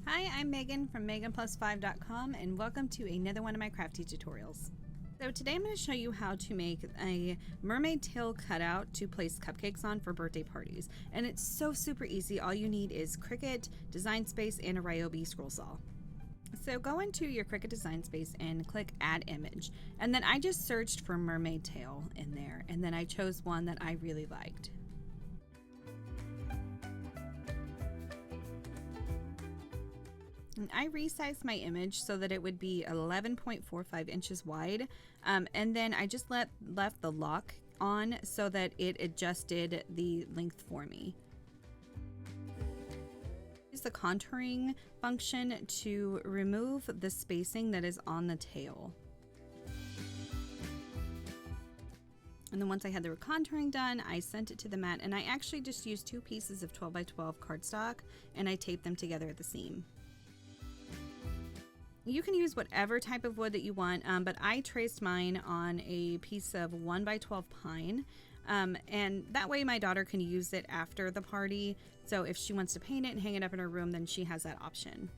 Hi, I'm Megan from meganplus5.com and welcome to another one of my crafty tutorials. So today I'm going to show you how to make a mermaid tail cutout to place cupcakes on for birthday parties. And it's so super easy. All you need is Cricut, Design Space, and a Ryobi scroll saw. So go into your Cricut Design Space and click Add Image. And then I just searched for mermaid tail in there, and then I chose one that I really liked. And I resized my image so that it would be 11.45 inches wide, and then I just left the lock on so that it adjusted the length for me. Use the contouring function to remove the spacing that is on the tail. And then once I had the contouring done, I sent it to the mat, and I actually just used 2 pieces of 12 by 12 cardstock and I taped them together at the seam. You can use whatever type of wood that you want, but I traced mine on a piece of 1 by 12 pine, and that way my daughter can use it after the party. So if she wants to paint it and hang it up in her room, then she has that option.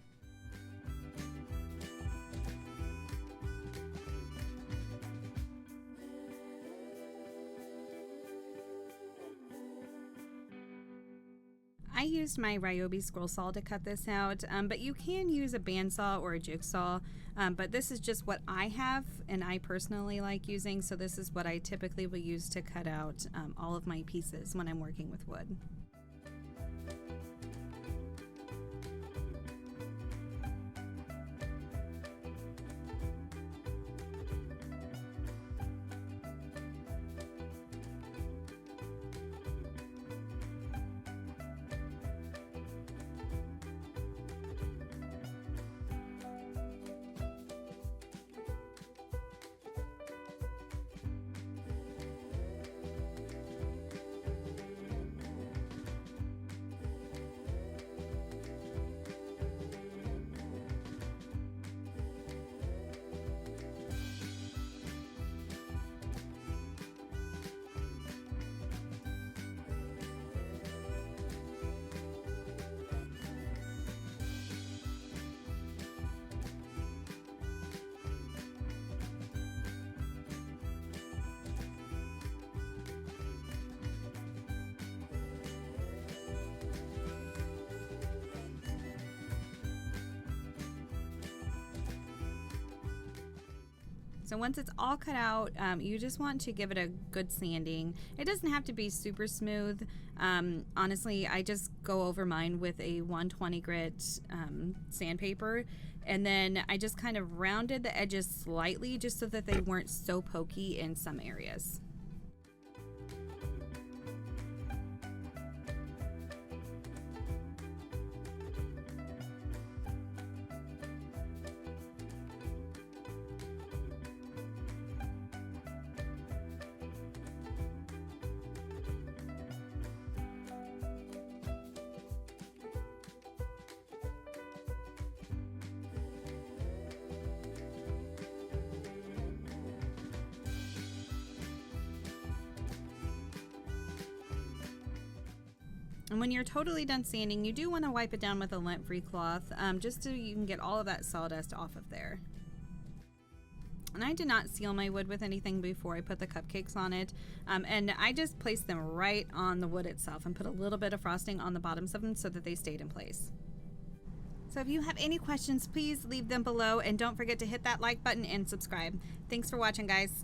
I used my Ryobi scroll saw to cut this out, but you can use a bandsaw or a jigsaw, but this is just what I have and I personally like using, so this is what I typically will use to cut out all of my pieces when I'm working with wood. So once it's all cut out, you just want to give it a good sanding. It doesn't have to be super smooth. Honestly, I just go over mine with a 120 grit sandpaper, and then I just kind of rounded the edges slightly just so that they weren't so pokey in some areas. And when you're totally done sanding, you do want to wipe it down with a lint-free cloth, just so you can get all of that sawdust off of there. And I did not seal my wood with anything before I put the cupcakes on it, and I just placed them right on the wood itself and put a little bit of frosting on the bottoms of them so that they stayed in place. So if you have any questions, please leave them below, and don't forget to hit that like button and subscribe. Thanks for watching, guys.